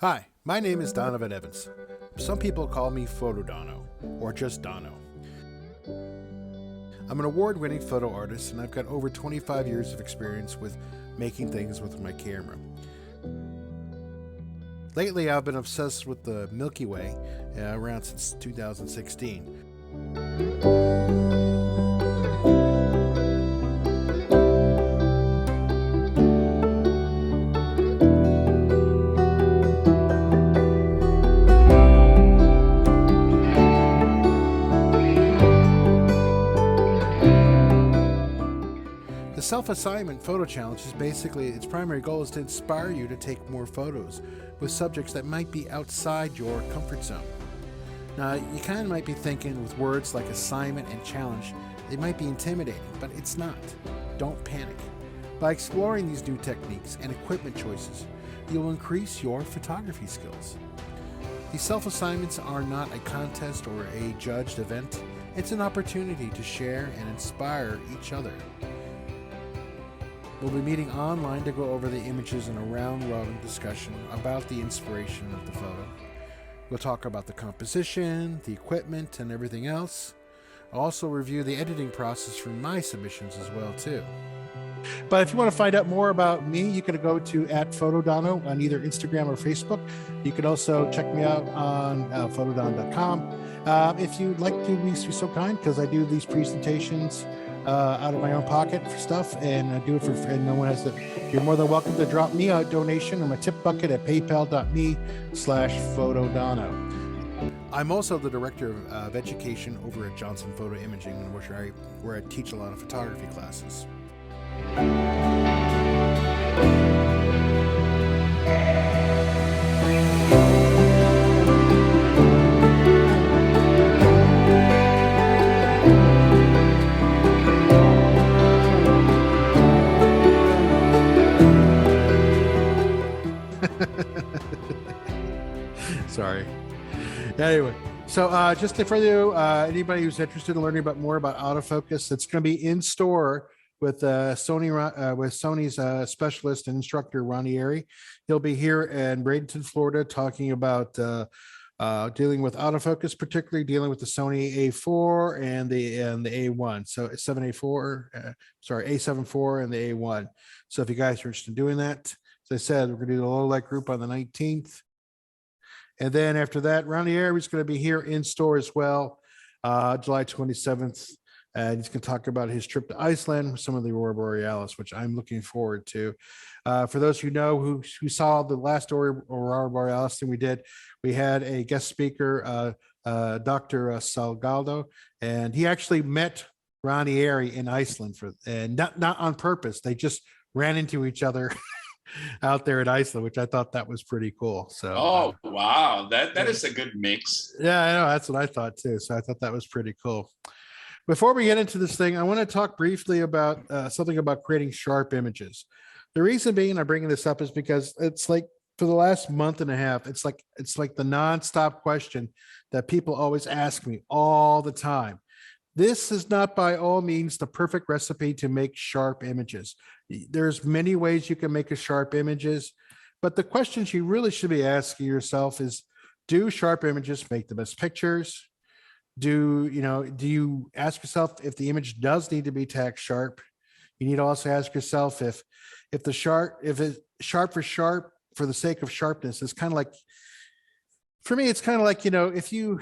Hi, my name is Donovan Evans. Some people call me Foto Dono, or just Dono. I'm an award-winning photo artist, and I've got over 25 years of experience with making things with my camera. Lately, I've been obsessed with the Milky Way, around since 2016. The self-assignment photo challenge is basically, its primary goal is to inspire you to take more photos with subjects that might be outside your comfort zone. Now, you kind of might be thinking with words like assignment and challenge, they might be intimidating, but it's not. Don't panic. By exploring these new techniques and equipment choices, you'll increase your photography skills. These self-assignments are not a contest or a judged event. It's an opportunity to share and inspire each other. We'll be meeting online to go over the images in a round-robin discussion about the inspiration of the photo. We'll talk about the composition, the equipment, and everything else. I'll also review the editing process for my submissions as well, too. But if you want to find out more about me, you can go to @Fotodono on either Instagram or Facebook. You can also check me out on fotodono.com. If you'd like to be so kind, because I do these presentations out of my own pocket for stuff, and I do it and no one has to. You're more than welcome to drop me a donation on my tip bucket at paypal.me/Fotodono. I'm also the director of education over at Johnson Photo Imaging, where I teach a lot of photography classes. Sorry. Anyway, so just for you, anybody who's interested in learning more about autofocus, it's going to be in store with Sony's specialist and instructor Ranieri. He'll be here in Bradenton, Florida, talking about dealing with autofocus, particularly dealing with the Sony A4 and the A1. So A7 IV and the A1. So if you guys are interested in doing that, as I said, we're going to do the low light group on the 19th. And then after that, Ranieri is going to be here in store as well, July 27th. And he's going to talk about his trip to Iceland with some of the Aurora Borealis, which I'm looking forward to. For those who know who saw the last Aurora Borealis thing we did, we had a guest speaker, Dr. Salgado, and he actually met Ranieri in Iceland and not on purpose. They just ran into each other out there in Iceland, which I thought that was pretty cool. So, wow, that is a good mix. Yeah, I know, that's what I thought too. So I thought that was pretty cool. Before we get into this thing, I want to talk briefly about something about creating sharp images. The reason being I'm bringing this up is because it's like for the last month and a half, it's like the nonstop question that people always ask me all the time. This is not by all means the perfect recipe to make sharp images. There's many ways you can make a sharp images, but the questions you really should be asking yourself is, do sharp images make the best pictures? Do you ask yourself if the image does need to be tacked sharp? You need to also ask yourself if it's sharp for the sake of sharpness. It's kind of like, for me, it's kind of like, if you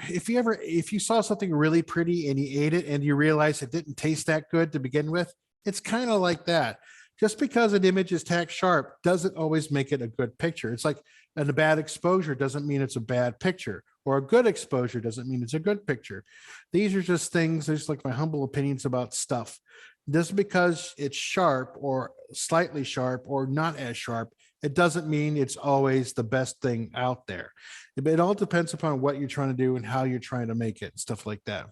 saw something really pretty and you ate it and you realize it didn't taste that good to begin with, it's kind of like that. Just because an image is tacked sharp doesn't always make it a good picture. It's like a bad exposure doesn't mean it's a bad picture, or a good exposure doesn't mean it's a good picture. These are just things, there's like my humble opinions about stuff. Just because it's sharp or slightly sharp or not as sharp, it doesn't mean it's always the best thing out there. It all depends upon what you're trying to do and how you're trying to make it and stuff like that.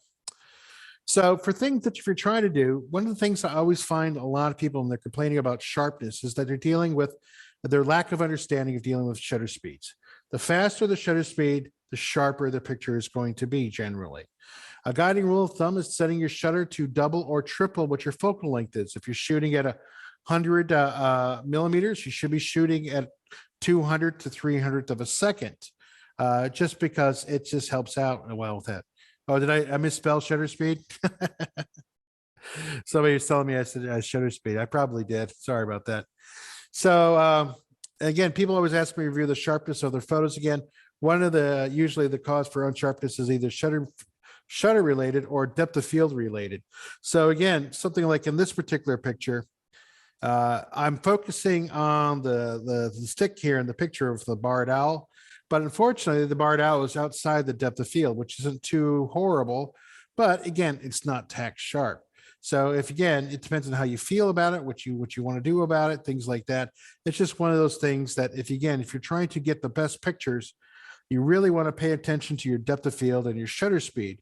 So for things that if you're trying to do, one of the things I always find a lot of people when they're complaining about sharpness is that they're dealing with their lack of understanding of dealing with shutter speeds. The faster the shutter speed, the sharper the picture is going to be generally. A guiding rule of thumb is setting your shutter to double or triple what your focal length is. If you're shooting at 100 millimeters, you should be shooting at 200 to 300th of a second, just because it just helps out well with that. Oh, did I misspell shutter speed? Somebody was telling me I said shutter speed. I probably did. Sorry about that. So again, people always ask me to review the sharpness of their photos. Again, one of the usually the cause for unsharpness is either shutter related or depth of field related. So again, something like in this particular picture, I'm focusing on the stick here in the picture of the barred owl, but unfortunately the barred owl is outside the depth of field, which isn't too horrible, but again, it's not tack sharp. So if again, it depends on how you feel about it, what you want to do about it, things like that. It's just one of those things that if you're trying to get the best pictures, you really want to pay attention to your depth of field and your shutter speed.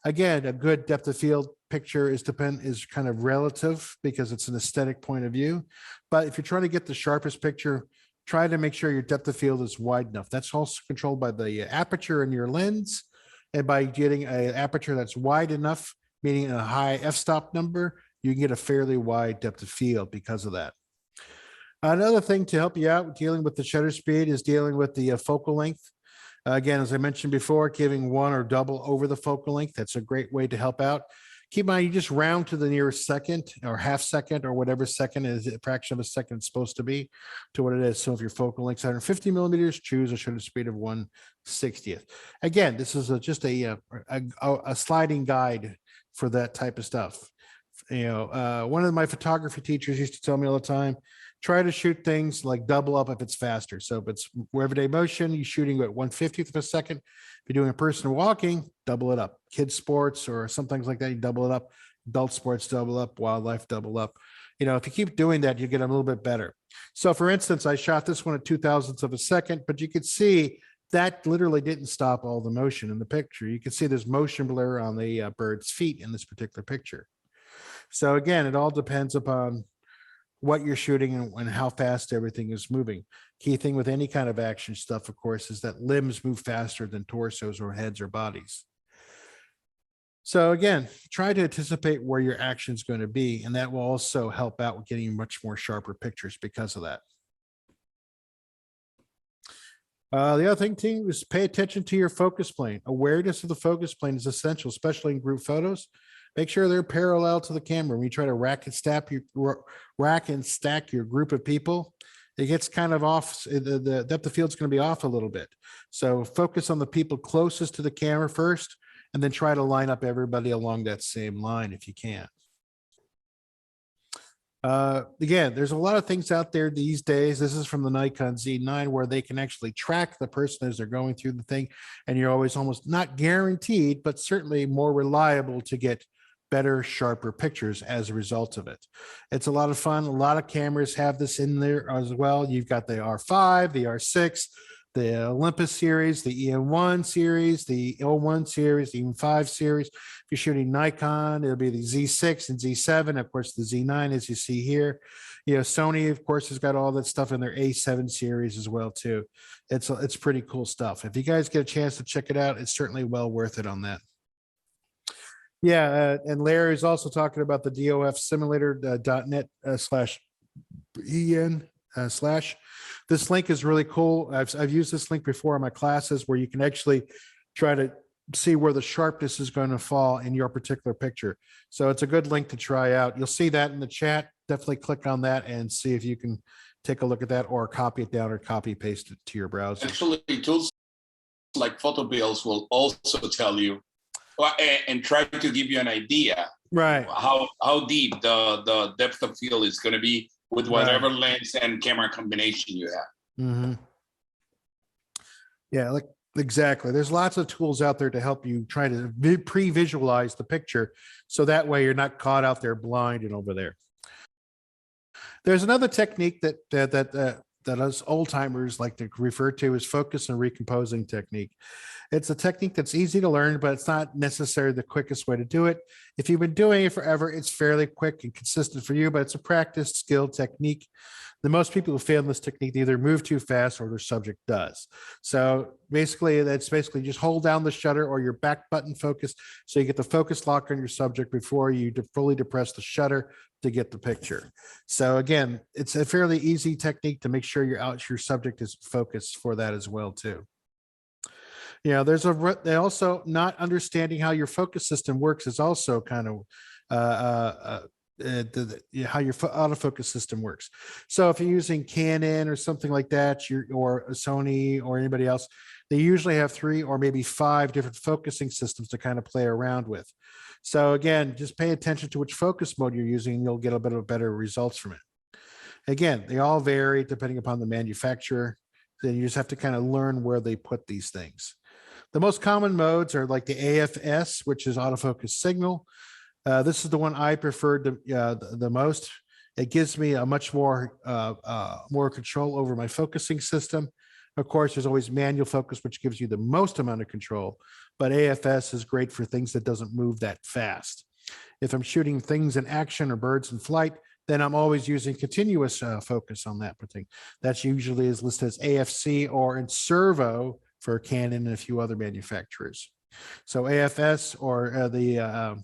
Again, a good depth of field picture is kind of relative because it's an aesthetic point of view. But if you're trying to get the sharpest picture, try to make sure your depth of field is wide enough. That's also controlled by the aperture in your lens. And by getting an aperture that's wide enough, meaning a high f-stop number, you can get a fairly wide depth of field because of that. Another thing to help you out dealing with the shutter speed is dealing with the focal length. Again, as I mentioned before, giving one or double over the focal length, that's a great way to help out. Keep in mind, you just round to the nearest second or half second or whatever second is a fraction of a second it's supposed to be to what it is. So if your focal length is 150 millimeters, choose a shutter speed of 1/60th. Again, this is just a sliding guide for that type of stuff. One of my photography teachers used to tell me all the time, try to shoot things like double up if it's faster. So if it's everyday motion, you're shooting at 1/50th of a second. If you're doing a person walking, double it up. Kids sports or some things like that, you double it up. Adult sports, double up. Wildlife, double up. If you keep doing that, you get a little bit better. So for instance, I shot this one at 2,000ths of a second, but you could see that literally didn't stop all the motion in the picture. You can see there's motion blur on the bird's feet in this particular picture. So again, it all depends upon what you're shooting and how fast everything is moving. Key thing with any kind of action stuff, of course, is that limbs move faster than torsos or heads or bodies. So again, try to anticipate where your action is going to be, and that will also help out with getting much more sharper pictures because of that. The other thing, team, is pay attention to your focus plane. Awareness of the focus plane is essential, especially in group photos. Make sure they're parallel to the camera. When you try to rack and stack your group of people, it gets kind of off. The depth of field is going to be off a little bit. So focus on the people closest to the camera first, and then try to line up everybody along that same line if you can. Again, there's a lot of things out there these days. This is from the Nikon Z9 where they can actually track the person as they're going through the thing. And you're always almost not guaranteed, but certainly more reliable to get better, sharper pictures as a result of it. It's a lot of fun. A lot of cameras have this in there as well. You've got the R5, the R6, the Olympus series, the EM1 series, the O1 series, the EM5 series. If you're shooting Nikon, it'll be the Z6 and Z7. Of course, the Z9, as you see here. Sony, of course, has got all that stuff in their A7 series as well, too. It's pretty cool stuff. If you guys get a chance to check it out, it's certainly well worth it on that. Yeah, and Larry is also talking about the DOF simulator.net /en/. This link is really cool. I've used this link before in my classes where you can actually try to see where the sharpness is going to fall in your particular picture. So it's a good link to try out. You'll see that in the chat. Definitely click on that and see if you can take a look at that or copy it down or copy paste it to your browser. Actually, tools like PhotoBills will also tell you and try to give you an idea right how deep the depth of field is going to be with whatever lens and camera combination you have. Mm-hmm. Yeah, like exactly. There's lots of tools out there to help you try to pre-visualize the picture, so that way you're not caught out there blind and over there. There's another technique that us old timers like to refer to as focus and recomposing technique. It's a technique that's easy to learn, but it's not necessarily the quickest way to do it. If you've been doing it forever, it's fairly quick and consistent for you, but it's a practiced, skilled technique. The most people who fail in this technique either move too fast or their subject does. So basically, that's basically just hold down the shutter or your back button focus so you get the focus lock on your subject before you fully depress the shutter, to get the picture. So again, it's a fairly easy technique to make sure your subject is focused for that as well too. You know, they also not understanding how your focus system works is also kind of how your autofocus system works. So if you're using Canon or something like that, or Sony or anybody else, they usually have 3 or maybe 5 different focusing systems to kind of play around with. So again, just pay attention to which focus mode you're using, and you'll get a bit of better results from it. Again, they all vary depending upon the manufacturer. Then you just have to kind of learn where they put these things. The most common modes are like the AFS, which is autofocus signal. This is the one I preferred the most. It gives me a much more control over my focusing system. Of course, there's always manual focus, which gives you the most amount of control, but AFS is great for things that doesn't move that fast. If I'm shooting things in action or birds in flight, then I'm always using continuous focus on that thing. That's usually is listed as AFC or in servo for Canon and a few other manufacturers. So AFS or the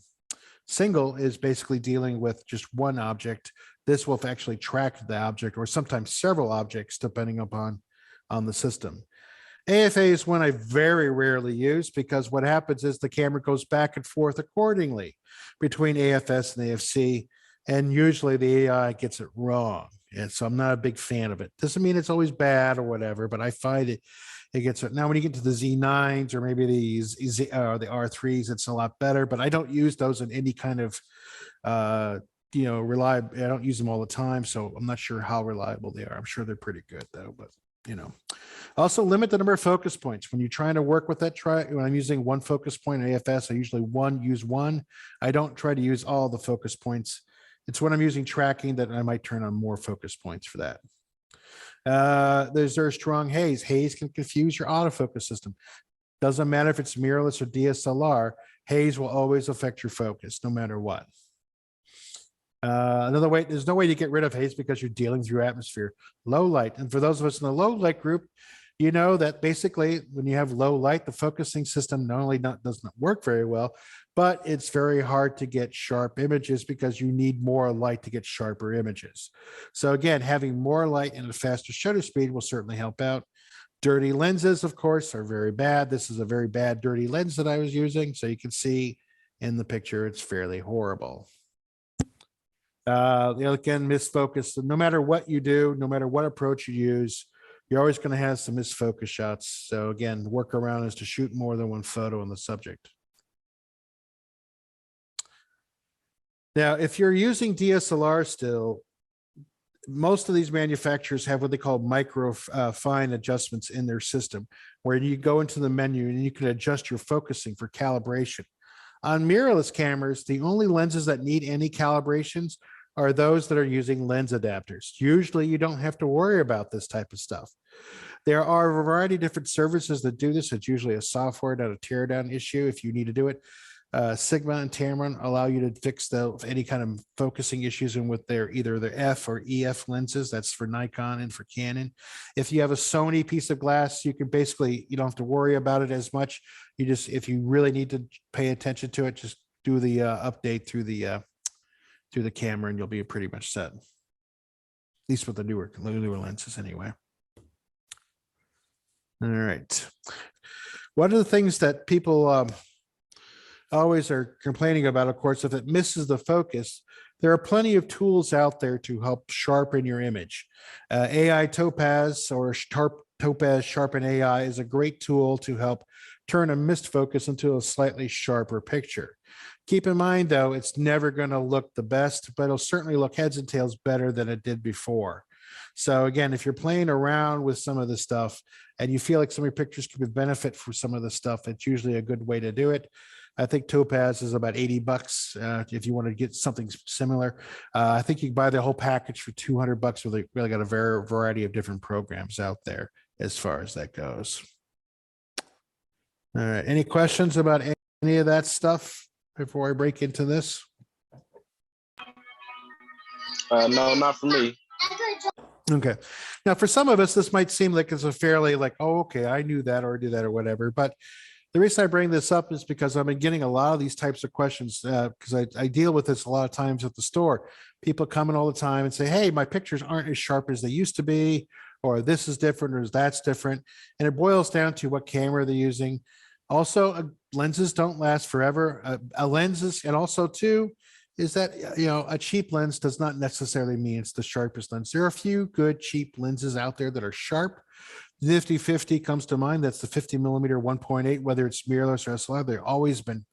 single is basically dealing with just one object. This will actually track the object or sometimes several objects depending upon on the system. AFA is one I very rarely use because what happens is the camera goes back and forth accordingly between AFS and AFC, and usually the AI gets it wrong. And so I'm not a big fan of it. Doesn't mean it's always bad or whatever, but I find it gets it. Now, when you get to the Z9s or maybe the R3s, it's a lot better, but I don't use those in any kind of, reliable. I don't use them all the time, so I'm not sure how reliable they are. I'm sure they're pretty good though, but also limit the number of focus points. When you're trying to work with that, when I'm using one focus point in AFS, I usually use one. I don't try to use all the focus points. It's when I'm using tracking that I might turn on more focus points for that. There's strong haze. Haze can confuse your autofocus system. Doesn't matter if it's mirrorless or DSLR, haze will always affect your focus no matter what. Another way, there's no way to get rid of haze because you're dealing through atmosphere. Low light. And for those of us in the low light group, you know that basically when you have low light, the focusing system not only doesn't work very well, but it's very hard to get sharp images because you need more light to get sharper images. So again, having more light and a faster shutter speed will certainly help out. Dirty lenses, of course, are very bad. This is a very bad dirty lens that I was using. So you can see in the picture, it's fairly horrible. Again, misfocus. No matter what you do, no matter what approach you use, you're always going to have some misfocus shots. So again, the workaround is to shoot more than one photo on the subject. Now, if you're using DSLR still, most of these manufacturers have what they call micro fine adjustments in their system, where you go into the menu and you can adjust your focusing for calibration. On mirrorless cameras, the only lenses that need any calibrations are those that are using lens adapters. Usually you don't have to worry about this type of stuff. There are a variety of different services that do this. It's usually a software, not a teardown issue if you need to do it. Sigma and Tamron allow you to fix any kind of focusing issues and with either their F or EF lenses. That's for Nikon and for Canon. If you have a Sony piece of glass, you can basically, you don't have to worry about it as much. You just, if you really need to pay attention to it, just do the update through the camera and you'll be pretty much set. At least with the newer lenses anyway. All right. One of the things that people always are complaining about, of course, if it misses the focus, there are plenty of tools out there to help sharpen your image. AI Topaz or Topaz Sharpen AI is a great tool to help turn a missed focus into a slightly sharper picture. Keep in mind, though, it's never going to look the best, but it'll certainly look heads and tails better than it did before. So again, if you're playing around with some of this stuff and you feel like some of your pictures could benefit from some of the stuff, it's usually a good way to do it. I think Topaz is about $80 if you want to get something similar. I think you can buy the whole package for $200. Really got a variety of different programs out there as far as that goes. All right. Any questions about any of that stuff before I break into this? No, not for me. Okay. Now, for some of us, this might seem like it's a fairly like, oh, okay, I knew that or do that or whatever. But the reason I bring this up is because I've been getting a lot of these types of questions because I deal with this a lot of times at the store. people come in all the time and say, hey, my pictures aren't as sharp as they used to be, or this is different, or that's different. And it boils down to what camera they're using. Also, lenses don't last forever. Lenses, and also too, is that, a cheap lens does not necessarily mean it's the sharpest lens. There are a few good cheap lenses out there that are sharp. Nifty 50 comes to mind. That's the 50 millimeter 1.8, whether it's mirrorless or SLR. They've always been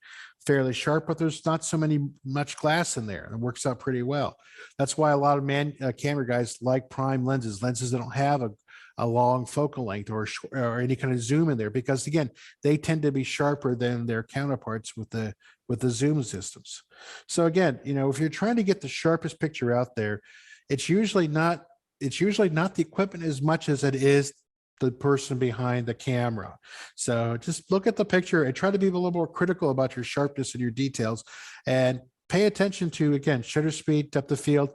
fairly sharp, but there's not so much glass in there. It works out pretty well. That's why a lot of camera guys like prime lenses that don't have a long focal length or any kind of zoom in there, because again, they tend to be sharper than their counterparts with the zoom systems. So again, if you're trying to get the sharpest picture out there, it's usually not the equipment as much as it is the person behind the camera. So just look at the picture and try to be a little more critical about your sharpness and your details, and pay attention to, again, shutter speed, depth of field.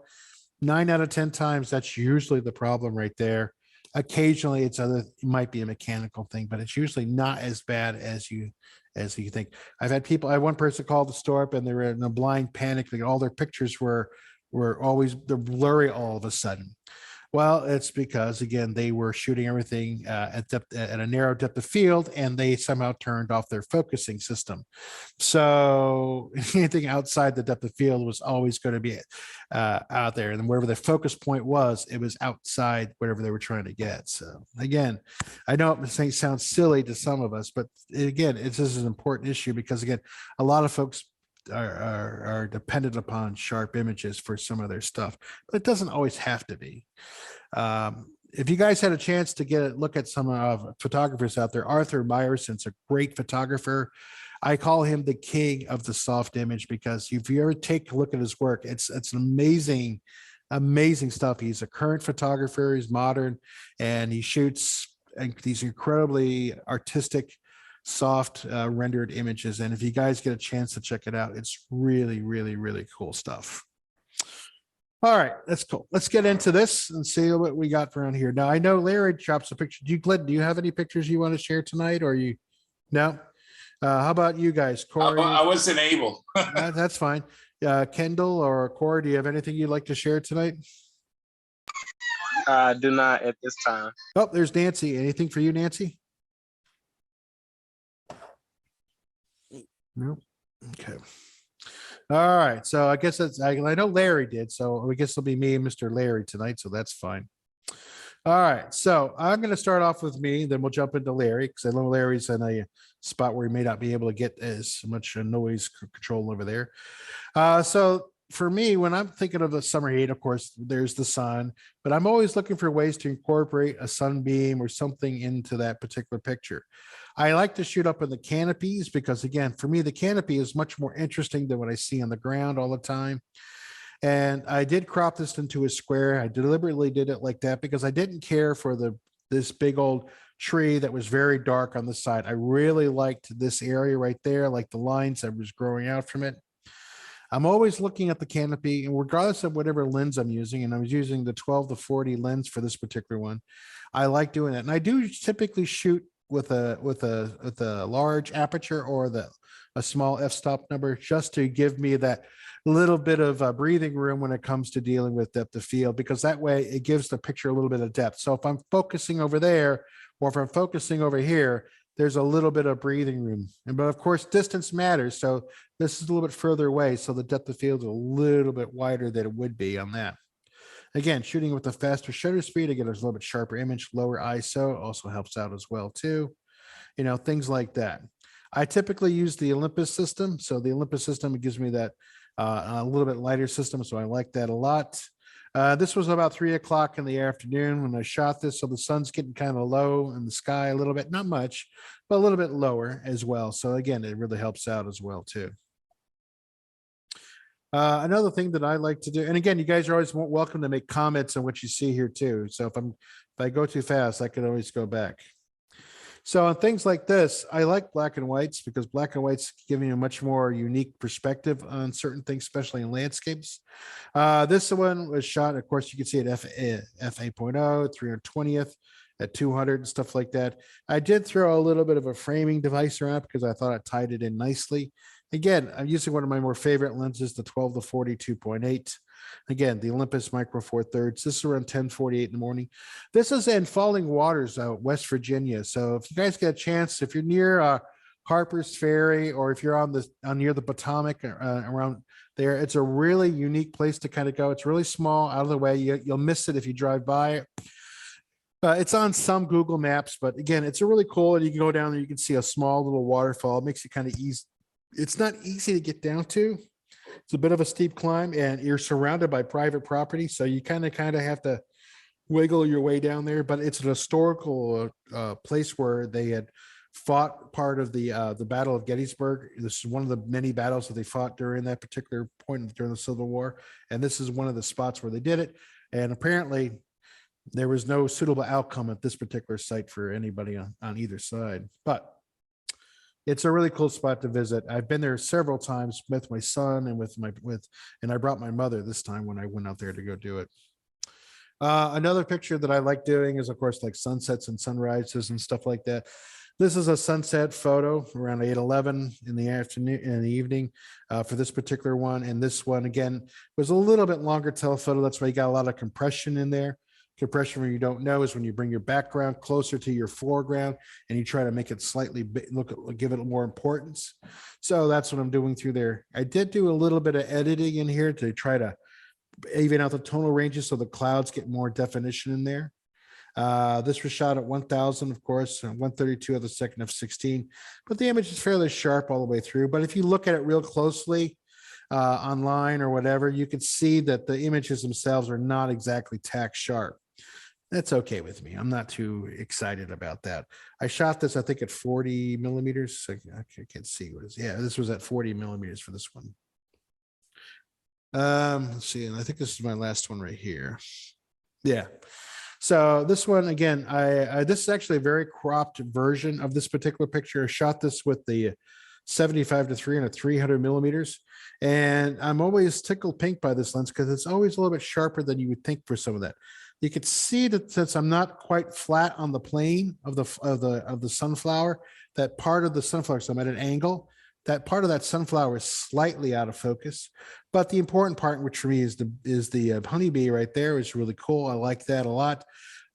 9 out of 10 times, that's usually the problem right there. Occasionally it might be a mechanical thing, but it's usually not as bad as you think. I had one person call the store up and they were in a blind panic. All their pictures were they're blurry all of a sudden. Well, it's because, again, they were shooting everything at a narrow depth of field, and they somehow turned off their focusing system. So anything outside the depth of field was always going to be out there. And wherever the focus point was, it was outside whatever they were trying to get. So again, I know it sounds silly to some of us, but again, this is an important issue because, again, a lot of folks are dependent upon sharp images for some of their stuff, but it doesn't always have to be. If you guys had a chance to look at some photographers out there, Arthur Meyerson's a great photographer. I call him the king of the soft image, because if you ever take a look at his work, it's an amazing stuff. He's a current photographer, he's modern, and he shoots these incredibly artistic, soft rendered images. And if you guys get a chance to check it out, it's really, really, really cool stuff. All right, that's cool. Let's get into this and see what we got around here. Now, I know Larry drops a picture. Glenn, do you have any pictures you want to share tonight, or no? How about you guys? Corey? I wasn't able. That's fine. Kendall or Corey, do you have anything you'd like to share tonight? I do not at this time. Oh, there's Nancy. Anything for you, Nancy? No. Okay. All right. So I guess I know Larry did. So I guess it'll be me and Mr. Larry tonight. So that's fine. All right. So I'm going to start off with me. Then we'll jump into Larry, because I know Larry's in a spot where he may not be able to get as much noise control over there. So for me, when I'm thinking of the summer heat, of course, there's the sun, but I'm always looking for ways to incorporate a sunbeam or something into that particular picture. I like to shoot up in the canopies because, again, for me, the canopy is much more interesting than what I see on the ground all the time. And I did crop this into a square. I deliberately did it like that because I didn't care for this big old tree that was very dark on the side. I really liked this area right there, like the lines that was growing out from it. I'm always looking at the canopy, and regardless of whatever lens I'm using, and I was using the 12-40 lens for this particular one, I like doing that. And I do typically shoot with a large aperture or a small f-stop number, just to give me that little bit of breathing room when it comes to dealing with depth of field, because that way it gives the picture a little bit of depth. So if I'm focusing over there, or if I'm focusing over here, there's a little bit of breathing room. But of course, distance matters. So this is a little bit further away, so the depth of field is a little bit wider than it would be on that. Again, shooting with a faster shutter speed, again, there's a little bit sharper image, lower ISO also helps out as well too. Things like that. I typically use the Olympus system. So the Olympus system, it gives me that a little bit lighter system. So I like that a lot. This was about 3 o'clock in the afternoon when I shot this. So the sun's getting kind of low in the sky a little bit, not much, but a little bit lower as well. So again, it really helps out as well too. Another thing that I like to do, and again, you guys are always welcome to make comments on what you see here too. So if I go too fast, I can always go back. So on things like this, I like black and whites because black and whites give you a much more unique perspective on certain things, especially in landscapes. This one was shot, of course, you can see it f8.0, 320th at 200 and stuff like that. I did throw a little bit of a framing device around because I thought it tied it in nicely. Again, I'm using one of my more favorite lenses, the 12-40 2.8. Again, the Olympus Micro Four Thirds. This is around 10:48 in the morning. This is in Falling Waters, West Virginia. So if you guys get a chance, if you're near Harper's Ferry, or if you're near the Potomac around there, it's a really unique place to kind of go. It's really small, out of the way. You'll miss it if you drive by it. It's on some Google Maps, but again, it's a really cool. And you can go down there, you can see a small little waterfall. It makes it kind of easy. It's not easy to get down to. It's a bit of a steep climb, and you're surrounded by private property, so you kind of have to wiggle your way down there. But it's an historical place where they had fought part of the Battle of Gettysburg. This is one of the many battles that they fought during that particular point during the Civil War, and this is one of the spots where they did it. And apparently, there was no suitable outcome at this particular site for anybody on either side, but it's a really cool spot to visit. I've been there several times with my son and and I brought my mother this time when I went out there to go do it. Another picture that I like doing is, of course, like sunsets and sunrises and stuff like that. This is a sunset photo around 8:11 in the afternoon, in the evening, for this particular one. And this one, again, was a little bit longer telephoto. That's why you got a lot of compression in there. Compression, when you don't know, is when you bring your background closer to your foreground and you try to make it slightly give it more importance. So that's what I'm doing through there. I did do a little bit of editing in here to try to even out the tonal ranges so the clouds get more definition in there. This was shot at 1000, of course, 132 of the second of 16, but the image is fairly sharp all the way through. But if you look at it real closely, online or whatever, you can see that the images themselves are not exactly tack sharp. That's okay with me. I'm not too excited about that. I shot this, I think, at 40 millimeters. I can't see what it is. Yeah, this was at 40 millimeters for this one. Let's see, and I think this is my last one right here. Yeah. So this one, again, this is actually a very cropped version of this particular picture. I shot this with the 75-3 and a 300 millimeters. And I'm always tickled pink by this lens because it's always a little bit sharper than you would think for some of that. You could see that since I'm not quite flat on the plane of the sunflower, that part of the sunflower, so I'm at an angle, that part of that sunflower is slightly out of focus. But the important part, which for me is the honeybee right there, is really cool. I like that a lot.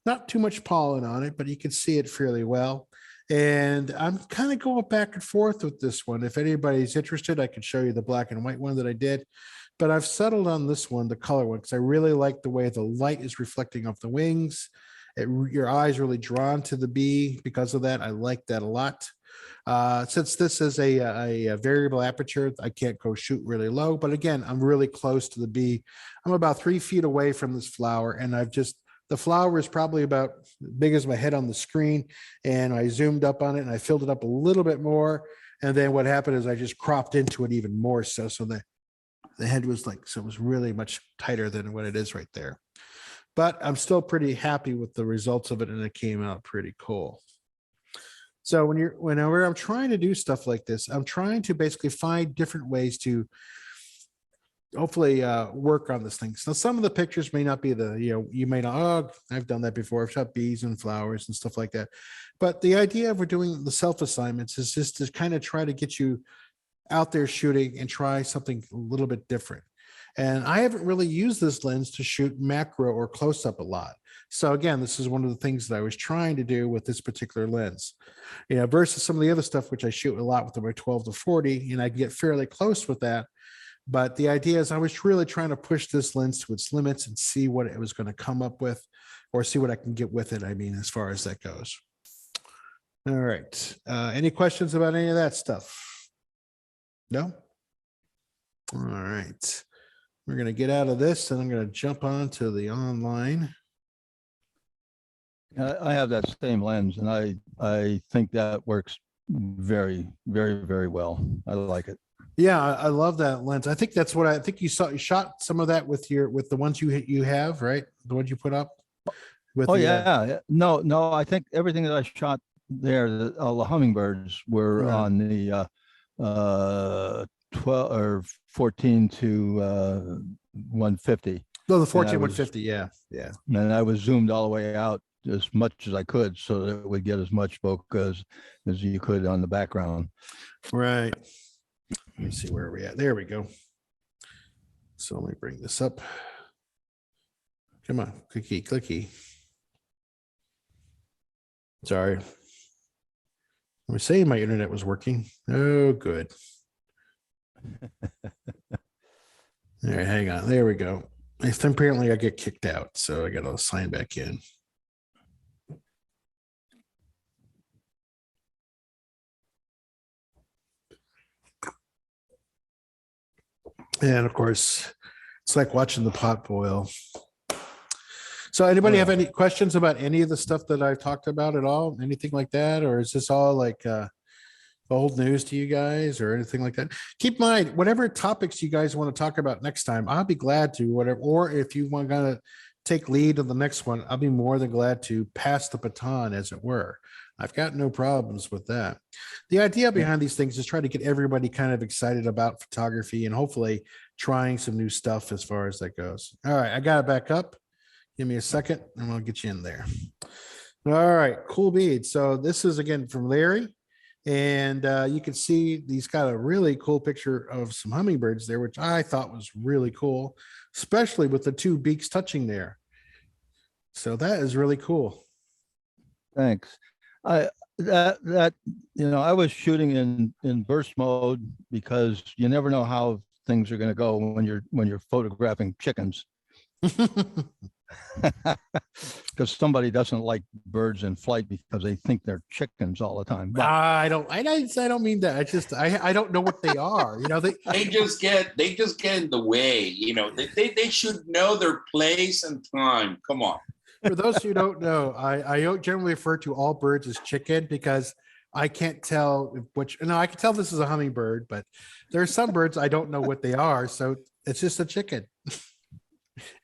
Not too much pollen on it, but you can see it fairly well. And I'm kind of going back and forth with this one. If anybody's interested, I can show you the black and white one that I did. But I've settled on this one, the color one, because I really like the way the light is reflecting off the wings. Your eyes really drawn to the bee because of that. I like that a lot. Since this is a variable aperture, I can't go shoot really low. But again, I'm really close to the bee. I'm about 3 feet away from this flower, and the flower is probably about as big as my head on the screen. And I zoomed up on it and I filled it up a little bit more. And then what happened is I just cropped into it even more so the head was so it was really much tighter than what it is right there. But I'm still pretty happy with the results of it, and it came out pretty cool. So whenever I'm trying to do stuff like this, I'm trying to basically find different ways to hopefully work on this thing. So some of the pictures may not be you may not, oh, I've done that before. I've shot bees and flowers and stuff like that. But the idea of we're doing the self assignments is just to kind of try to get you out there shooting and try something a little bit different. And I haven't really used this lens to shoot macro or close up a lot. So again, this is one of the things that I was trying to do with this particular lens, versus some of the other stuff, which I shoot a lot with my 12-40, and I can get fairly close with that. But the idea is I was really trying to push this lens to its limits and see what it was going to come up with, or see what I can get with it. I mean, as far as that goes. All right. Any questions about any of that stuff? No? All right. We're going to get out of this and I'm going to jump on to the online. I have that same lens, and I think that works very, very, very well. I like it. Yeah, I love that lens. I think that's what I think you saw. You shot some of that with the ones you have, right? The ones you put up. No, I think everything that I shot there, all the hummingbirds were on the 12 or 14 to 150. No, the 14 150. Yeah. And I was zoomed all the way out as much as I could so that it would get as much bokeh as you could on the background. Right. Let me see where we're at. There we go. So let me bring this up. Come on, clicky, clicky. Sorry. I was saying my internet was working. Oh, good. All right, hang on. There we go. Apparently I get kicked out, so I got to sign back in. And of course, it's like watching the pot boil. So anybody have any questions about any of the stuff that I've talked about at all? Anything like that? Or is this all like old news to you guys or anything like that? Keep in mind, whatever topics you guys want to talk about next time, I'll be glad to, whatever. Or if you want to take lead on the next one, I'll be more than glad to pass the baton, as it were. I've got no problems with that. The idea behind these things is try to get everybody kind of excited about photography and hopefully trying some new stuff as far as that goes. All right, I got it back up. Give me a second and I'll get you in there. All right, cool beads. So this is again from Larry. And you can see he's got a really cool picture of some hummingbirds there, which I thought was really cool, especially with the two beaks touching there. So that is really cool. Thanks. I was shooting in burst mode because you never know how things are going to go when you're photographing chickens. Because somebody doesn't like birds in flight because they think they're chickens all the time. But I don't mean that. I don't know what they are. They just get in the way. They should know their place and time. Come on. For those who don't know, I generally refer to all birds as chicken because I can't tell which. No, I can tell this is a hummingbird, but there are some birds I don't know what they are, so it's just a chicken.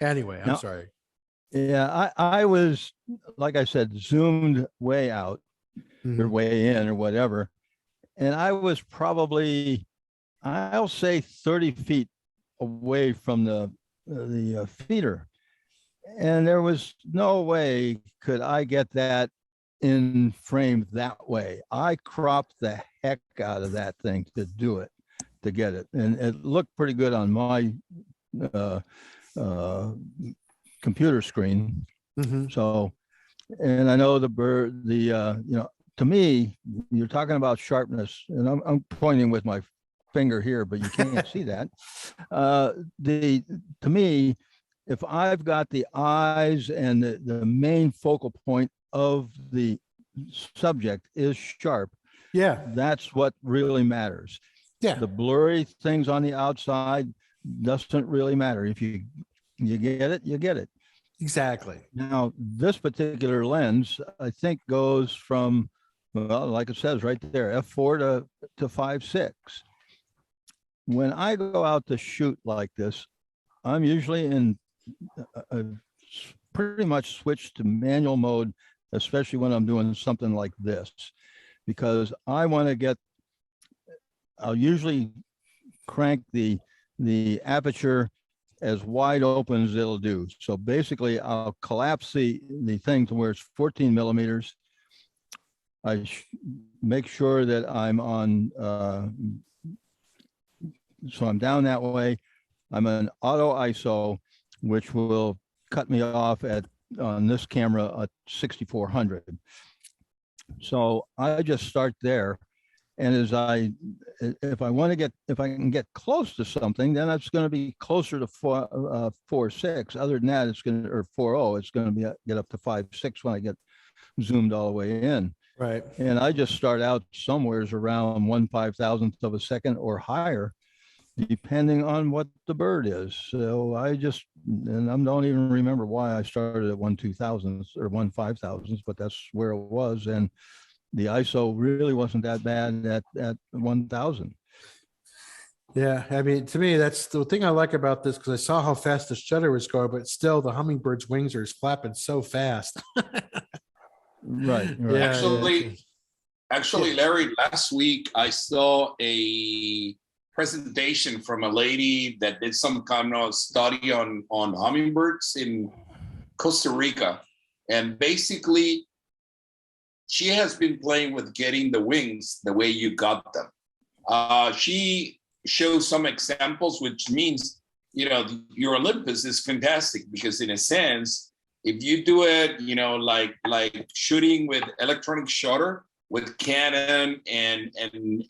Anyway, I'm sorry. Yeah, I was, like I said, zoomed way out or way in or whatever. And I was probably, I'll say 30 feet away from the feeder. And there was no way could I get that in frame that way. I cropped the heck out of that thing to do it, to get it. And it looked pretty good on my computer screen. So, and I know the bird, to me, you're talking about sharpness, and I'm pointing with my finger here, but you can't see that. To me, if I've got the eyes and the main focal point of the subject is sharp, that's what really matters. The blurry things on the outside doesn't really matter. If you get it, you get it. Exactly. Now, this particular lens, I think, goes from, well, like it says right there, f4 to 5.6. When I go out to shoot like this, I'm usually in pretty much switched to manual mode, especially when I'm doing something like this, because I want to get, I'll usually crank the aperture as wide open as it'll do. So basically I'll collapse the thing to where it's 14 millimeters. I make sure that I'm on, so I'm down that way. I'm an auto ISO, which will cut me off on this camera at 6400. So I just start there. And if I can get close to something, then it's going to be closer to 4.6. Other than that, it's going to, or 4.0, it's going to get up to 5.6 when I get zoomed all the way in. Right. And I just start out somewheres around 1/5000th of a second or higher, depending on what the bird is. So I don't even remember why I started at 1/2000th or 1/5000th, but that's where it was. And the ISO really wasn't that bad at 1000. Yeah, I mean, to me, that's the thing I like about this, because I saw how fast the shutter was going, but still the hummingbird's wings are flapping so fast. Right. Yeah, Actually, Larry, last week I saw a presentation from a lady that did some kind of study on hummingbirds in Costa Rica. And basically, she has been playing with getting the wings the way you got them. She shows some examples, which means your Olympus is fantastic because in a sense, if you do it, like shooting with electronic shutter with Canon and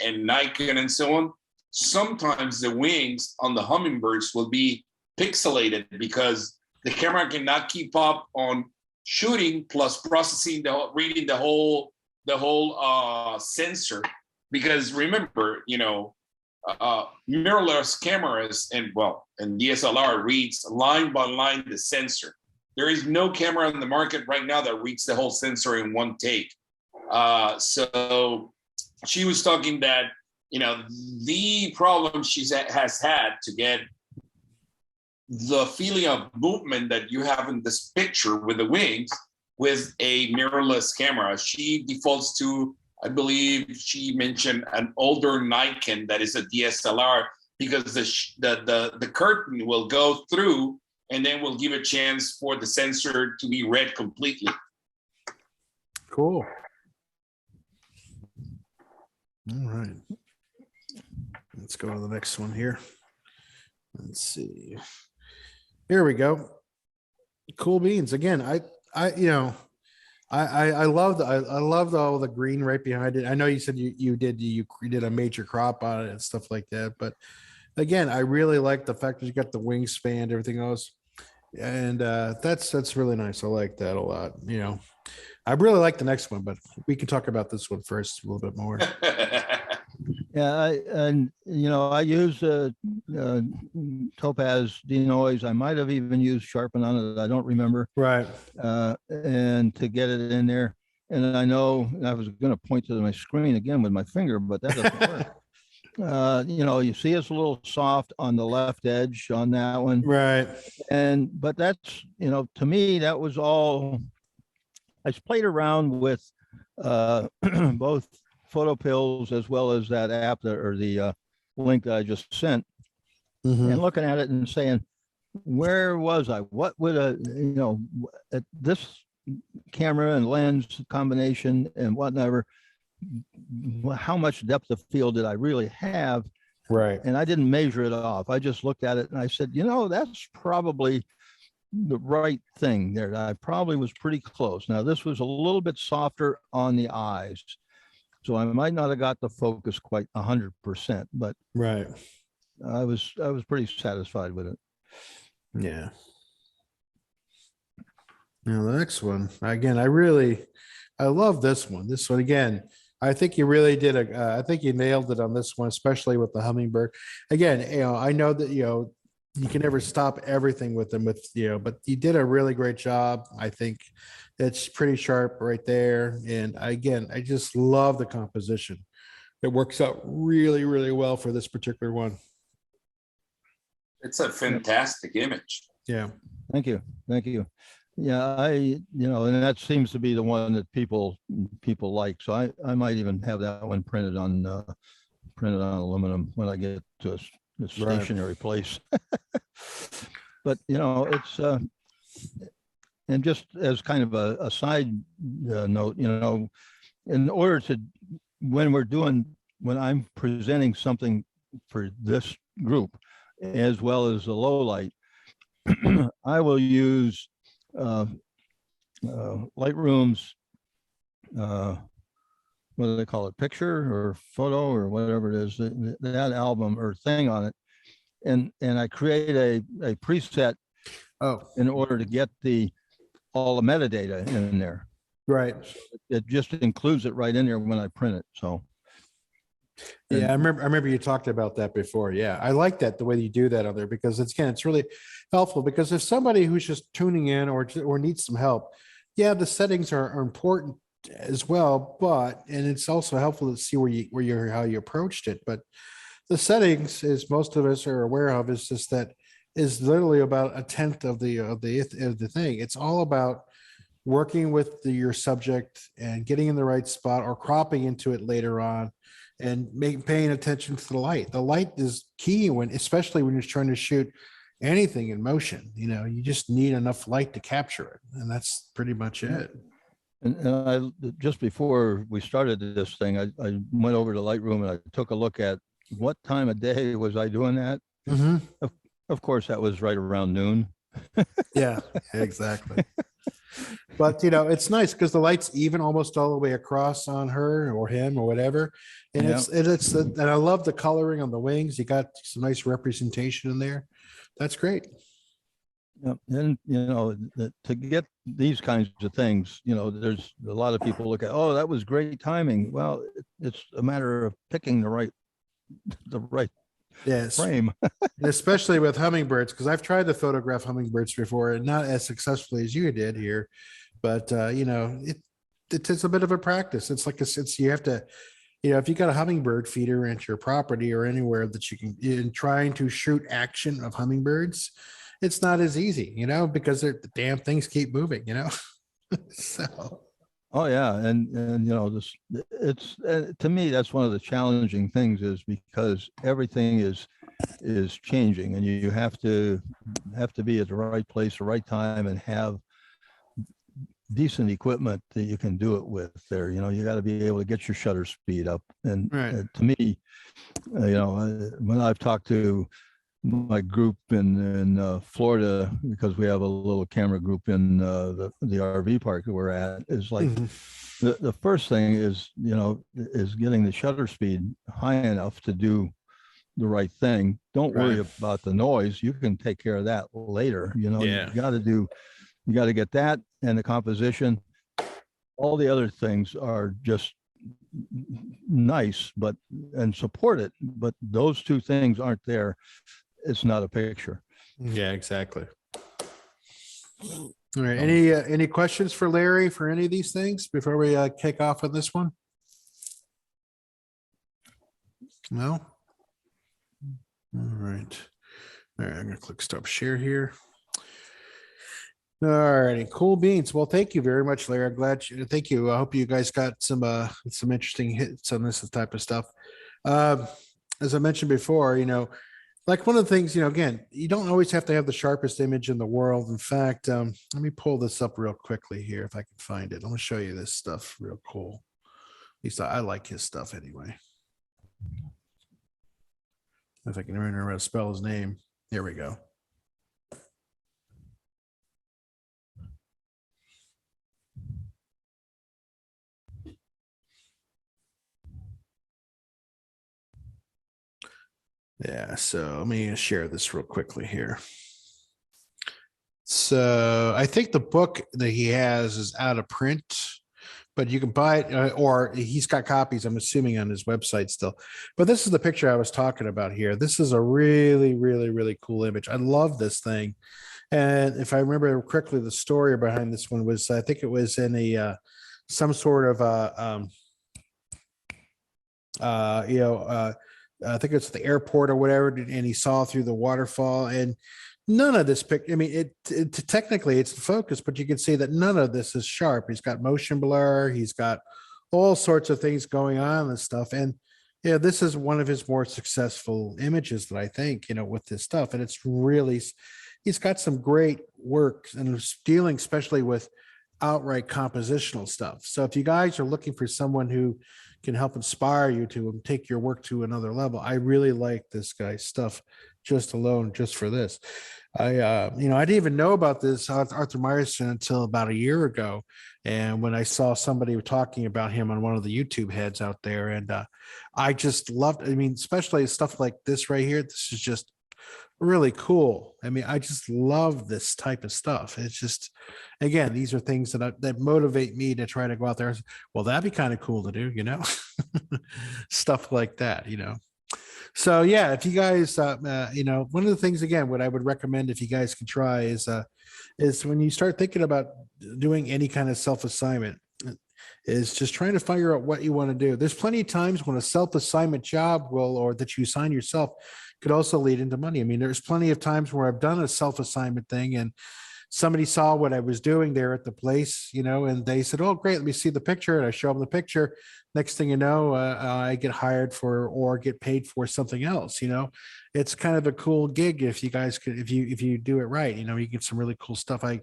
Nikon and so on, sometimes the wings on the hummingbirds will be pixelated because the camera cannot keep up on shooting plus processing reading the whole sensor. Because remember, mirrorless cameras and DSLR reads line by line the sensor. There is no camera on the market right now that reads the whole sensor in one take. So she was talking that, the problem has had to get the feeling of movement that you have in this picture with the wings with a mirrorless camera. She defaults to, I believe she mentioned an older Nikon that is a DSLR because the curtain will go through and then will give a chance for the sensor to be read completely. Cool. All right. Let's go to the next one here. Let's see. Here we go. Cool beans. Again, I loved all the green right behind it. I know you said you did a major crop on it and stuff like that, but again, I really like the fact that you got the wingspan, everything else, and that's really nice. I like that a lot. I really like the next one, but we can talk about this one first a little bit more. Yeah, I use Topaz denoise. I might have even used sharpen on it. I don't remember. Right. And to get it in there. And I know I was going to point to my screen again with my finger, but that doesn't work. You see it's a little soft on the left edge on that one. Right. But that's, to me, that was all. I played around with both photo pills as well as that app the link that I just sent, and looking at it and saying, where was I? What would at this camera and lens combination and whatever, how much depth of field did I really have? Right. And I didn't measure it off. I just looked at it and I said, that's probably the right thing there. I probably was pretty close. Now this was a little bit softer on the eyes, so I might not have got the focus quite 100%, but right. I was pretty satisfied with it. Yeah. Now the next one, again, I love this one. This one again, I think you really did I think you nailed it on this one, especially with the hummingbird. Again, I know that you can never stop everything with them but you did a really great job. I think it's pretty sharp right there. And again, I just love the composition. It works out really, really well for this particular one. It's a fantastic image. Yeah. Thank you. Yeah, and that seems to be the one that people like. So I might even have that one printed on aluminum when I get to a stationary place. But it's and just as kind of a side note, in order to when I'm presenting something for this group as well as the low light, I will use Lightroom's what do they call it, picture or photo or whatever it is, that album or thing on it, and I create a preset in order to get all the metadata in there. Right. It just includes it right in there when I print it. So yeah, I remember you talked about that before. Yeah, I like that, the way you do that on there, because it's really helpful. Because if somebody who's just tuning in or needs some help, yeah, the settings are important as well, and it's also helpful to see how you approached it. But the settings, as most of us are aware of, is just that is literally about 1/10 of the thing. It's all about working with your subject and getting in the right spot or cropping into it later on, and paying attention to the light. The light is key especially when you're trying to shoot anything in motion. You just need enough light to capture it, and that's pretty much it. And I just before we started this thing, I went over to Lightroom and I took a look at what time of day was I doing that. Mm-hmm. Of course, that was right around noon. Yeah, exactly. But you know, it's nice because the light's even almost all the way across on her or him or whatever. And Yeah. and I love the coloring on the wings. You got some nice representation in there. That's great. Yeah, and to get these kinds of things, there's a lot of people look at, oh, that was great timing. Well, it's a matter of picking the right Yes. frame. Especially with hummingbirds, because I've tried to photograph hummingbirds before and not as successfully as you did here. But it's a bit of a practice. It's like it's you have to, if you got a hummingbird feeder at your property or anywhere that you can, in trying to shoot action of hummingbirds, it's not as easy, because the damn things keep moving, So. Oh yeah, and it's to me that's one of the challenging things is because everything is changing, and you have to be at the right place, the right time, and have decent equipment that you can do it with. There, you got to be able to get your shutter speed up, and Right. to me, when I've talked to my group in Florida, because we have a little camera group in the RV park that we're at, is like the first thing is is getting the shutter speed high enough to do the right thing. Don't worry about the noise. You can take care of that later. You got to get that and the composition. All the other things are just nice, and support it. But those two things aren't there. It's not a picture. Yeah, exactly. All right. Any questions for Larry for any of these things before we kick off on this one? No. All right. All right. I'm gonna click stop share here. All righty, cool beans. Well, thank you very much, Larry. I'm glad thank you. I hope you guys got some interesting hits on this type of stuff. As I mentioned before, like one of the things, again, you don't always have to have the sharpest image in the world. In fact, let me pull this up real quickly here if I can find it. I'm gonna show you this stuff real cool. At least I like his stuff anyway. If I can remember how to spell his name. Here we go. Yeah, so let me share this real quickly here. So I think the book that he has is out of print, but you can buy it, or he's got copies, I'm assuming, on his website still. But this is the picture I was talking about here. This is a really, really, really cool image. I love this thing. And if I remember correctly, the story behind this one was, I think it was in a some sort of I think it's the airport or whatever, and he saw through the waterfall. And none of this picture, I mean, technically it's the focus, but you can see that none of this is sharp. He's got motion blur, he's got all sorts of things going on and stuff. And this is one of his more successful images that I think, with this stuff. And it's really, he's got some great work and dealing especially with outright compositional stuff. So if you guys are looking for someone who can help inspire you to take your work to another level, I really like this guy's stuff just for this. I didn't even know about this Arthur Meyerson until about a year ago. And when I saw somebody talking about him on one of the YouTube heads out there, and I just loved, especially stuff like this right here. This is just really cool. I just love this type of stuff. It's just, again, these are things that motivate me to try to go out there. Well, that'd be kind of cool to do, stuff like that, So yeah, if you guys, one of the things, again, what I would recommend if you guys can try is when you start thinking about doing any kind of self-assignment, is just trying to figure out what you want to do. There's plenty of times when a self-assignment job or that you assign yourself could also lead into money. There's plenty of times where I've done a self-assignment thing and somebody saw what I was doing there at the place, and they said, oh, great, let me see the picture. And I show them the picture. Next thing you know, I get hired for or get paid for something else. It's kind of a cool gig if you guys could, if you do it right, you get some really cool stuff. I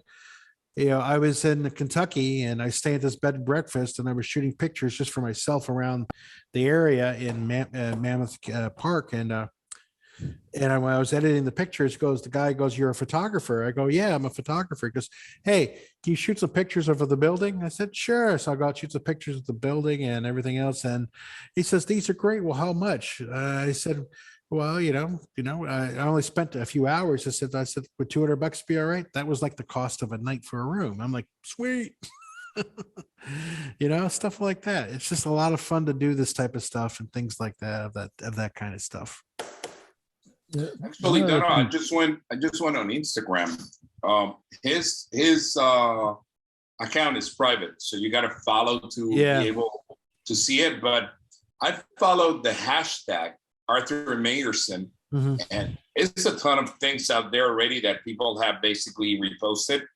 was in Kentucky and I stayed at this bed and breakfast and I was shooting pictures just for myself around the area in Mammoth Park. And And when I was editing the pictures, the guy goes, "You're a photographer?" I go, "Yeah, I'm a photographer." He goes, "Hey, can you shoot some pictures of the building?" I said, "Sure." So I go out, shoot some pictures of the building and everything else. And he says, "These are great. Well, how much?" I said, "Well, I only spent a few hours." I said, "Would $200 be all right?" That was like the cost of a night for a room. I'm like, sweet. Stuff like that. It's just a lot of fun to do this type of stuff and things like that, of that kind of stuff. Actually, Dono, I just went on Instagram. His account is private, so you got to follow to be able to see it. But I followed the hashtag Arthur Meyerson, and it's a ton of things out there already that people have basically reposted.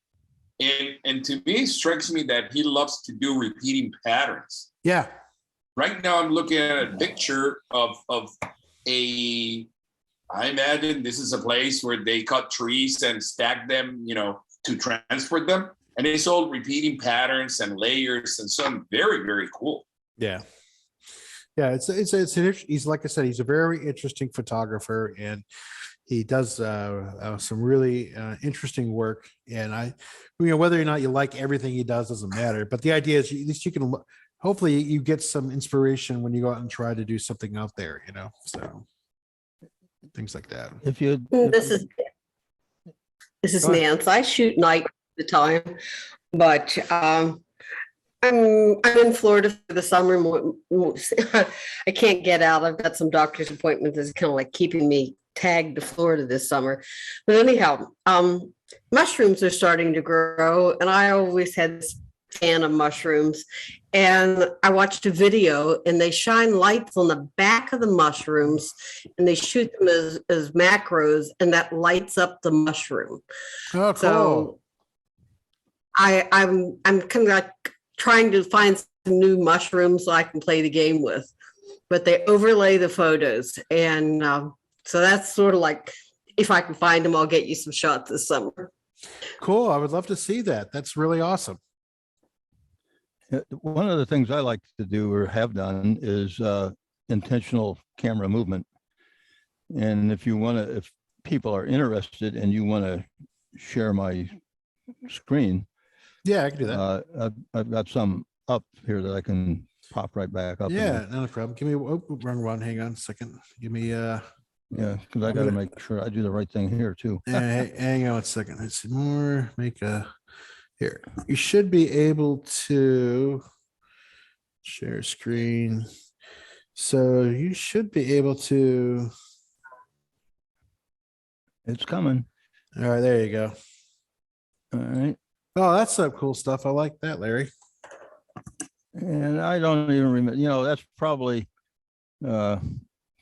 And to me, it strikes me that he loves to do repeating patterns. Yeah. Right now, I'm looking at a picture of I imagine this is a place where they cut trees and stack them, to transport them. And it's all repeating patterns and layers and some very, very cool. Yeah. Yeah. He's, like I said, he's a very interesting photographer, and he does some really interesting work. And whether or not you like everything he does doesn't matter. But the idea is, at least you can, hopefully you get some inspiration when you go out and try to do something out there, so things like that. This is Nan. I shoot night all the time, but I'm in Florida for the summer. I can't get out. I've got some doctor's appointments that's kind of like keeping me tagged to Florida this summer. But anyhow, mushrooms are starting to grow, and I always had this fan of mushrooms. And I watched a video, and they shine lights on the back of the mushrooms, and they shoot them as macros, and that lights up the mushroom. Oh, cool. So I'm kind of like trying to find some new mushrooms so I can play the game with, but they overlay the photos. And so that's sort of like, if I can find them, I'll get you some shots this summer. Cool. I would love to see that. That's really awesome. One of the things I like to do or have done is intentional camera movement. And if people are interested and you want to share my screen, yeah, I can do that. I've got some up here that I can pop right back up. Yeah, not a problem. Give me wrong one. Hang on a second. Give me yeah, because I got to make sure I do the right thing here too. Hang on a second. Let's more make a. Here, you should be able to share screen. So you should be able to. It's coming. All right, there you go. All right. Oh, that's some cool stuff. I like that, Larry. And I don't even remember, that's probably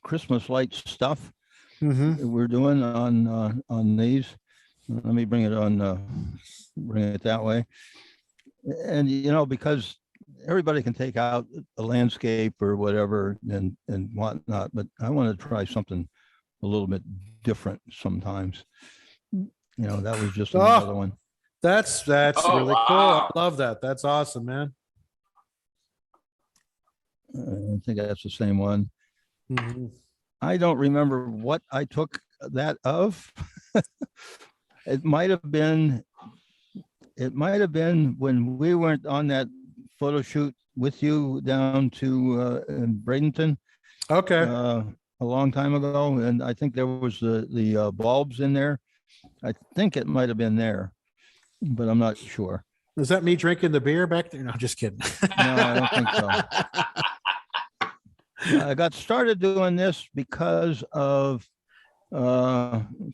Christmas lights stuff we're doing on these. Let me bring it on, bring it that way. And, because everybody can take out a landscape or whatever and whatnot, but I want to try something a little bit different sometimes. That was just another one. That's really cool. I love that. That's awesome, man. I think that's the same one. I don't remember what I took that of. It might have been when we went on that photo shoot with you down to in Bradenton. Okay. A long time ago, and I think there was the bulbs in there. I think it might have been there, but I'm not sure. Was that me drinking the beer back there? No, just kidding. No, I don't think so. I got started doing this because of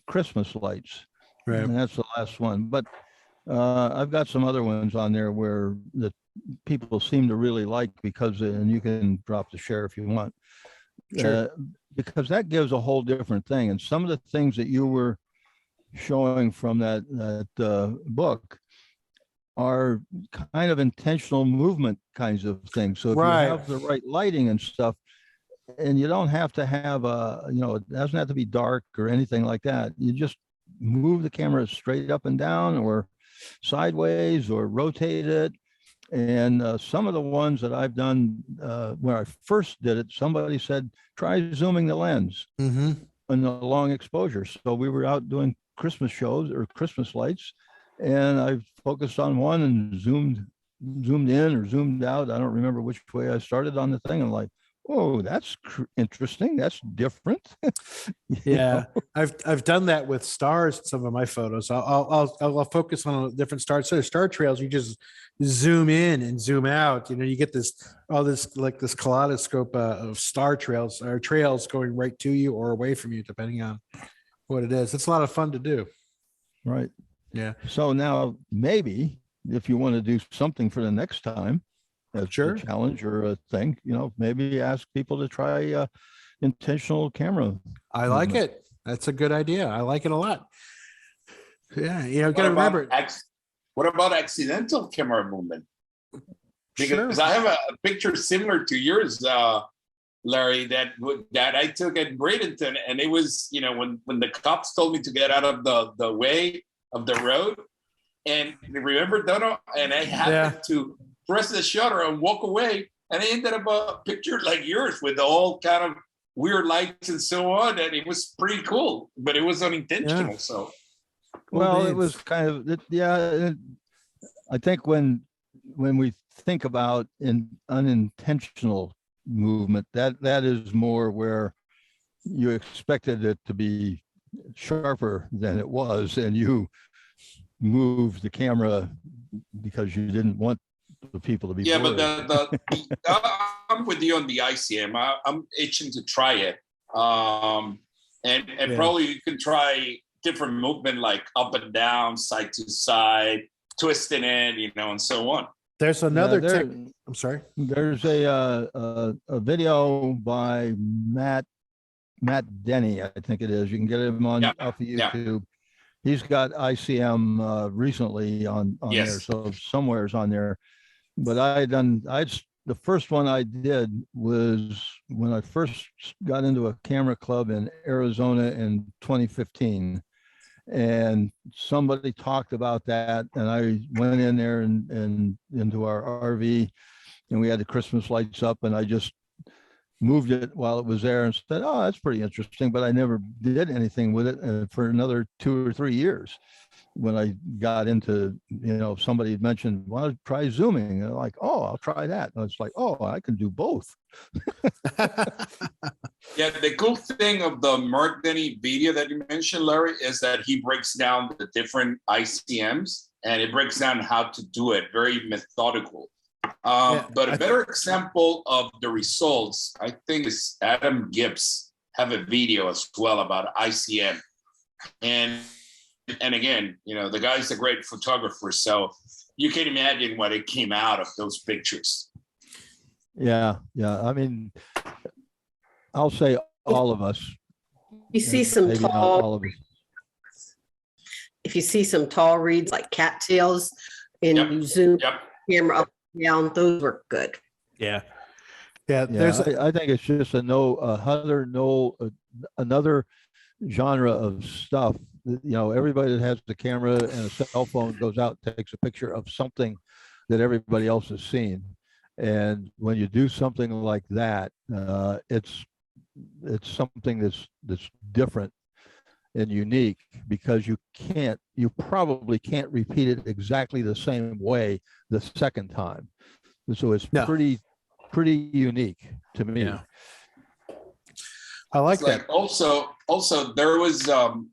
Christmas lights. Right. And that's the last one. But I've got some other ones on there where the people seem to really like and you can drop the share if you want. Sure. Because that gives a whole different thing. And some of the things that you were showing from that book are kind of intentional movement kinds of things. So if you have the right lighting and stuff, and you don't have to have it doesn't have to be dark or anything like that. You just move the camera straight up and down or sideways or rotate it. And some of the ones that I've done when I first did it, somebody said, try zooming the lens. in the long exposure. So we were out doing Christmas shows or Christmas lights, and I focused on one and zoomed in or zoomed out. I don't remember which way I started on the thing. I'm like, oh, that's interesting. That's different. Yeah, I've done that with stars in some of my photos. I'll focus on a different star. So star trails, you just zoom in and zoom out. You know, you get this like this kaleidoscope of star trails or trails going right to you or away from you, depending on what it is. It's a lot of fun to do. Right. Yeah. So now maybe if you want to do something for the next time, as Sure. a challenge or a thing, you know, maybe ask people to try intentional camera. I like movement. it. That's a good idea. I like it a lot. Yeah, you know, What got to about remember. what about accidental camera movement? Because Sure. I have a picture similar to yours, Larry, that I took at Bradenton, and it was, you know, when the cops told me to get out of the way of the road, and remember, Dono, and I happened to press the shutter and walk away, and I ended up a picture like yours with all kind of weird lights and so on, and it was pretty cool, but it was unintentional. Yeah. So Well, it beans. was kind of, I think when we think about unintentional movement, that is more where you expected it to be sharper than it was, and you moved the camera because you didn't want the people to be yeah, but blurry. I'm with you on the ICM. I'm itching to try it, and Yeah. probably you can try different movement like up and down, side to side, twisting it, you know, and so on. There's Yeah, another there- tech. I'm sorry. There's a video by Matt Denny, I think it is. You can get him on Yeah, off of yeah. YouTube. He's got ICM recently on there, Yes. so somewhere's on there. But the first one I did was when I first got into a camera club in Arizona in 2015. And somebody talked about that, and I went in there and into our RV, and we had the Christmas lights up, and I just moved it while it was there and said, oh, that's pretty interesting, but I never did anything with it for another 2 or 3 years. When I got into, you know, somebody had mentioned, why don't you try zooming? And I'm like, oh, I'll try that. And it's like, oh, I can do both. Yeah, the cool thing of the Mark Denny video that you mentioned, Larry, is that he breaks down the different ICMs, and it breaks down how to do it, very methodical. But a better example of the results, I think, is Adam Gibbs have a video as well about ICM. And again, you know, the guy's a great photographer, so you can imagine what it came out of those pictures. Yeah. I mean, I'll say all of us. You see some maybe not tall, all of us. if you see some tall reeds like cattails and Yep. you zoom Yep. camera up and down, those were good. Yeah. Yeah, There's I think it's just another genre of stuff. You know, everybody that has the camera and a cell phone goes out, takes a picture of something that everybody else has seen. And when you do something like that, it's something that's different and unique, because you probably can't repeat it exactly the same way the second time. So it's No. pretty unique to me. Yeah. I like It's like that. also there was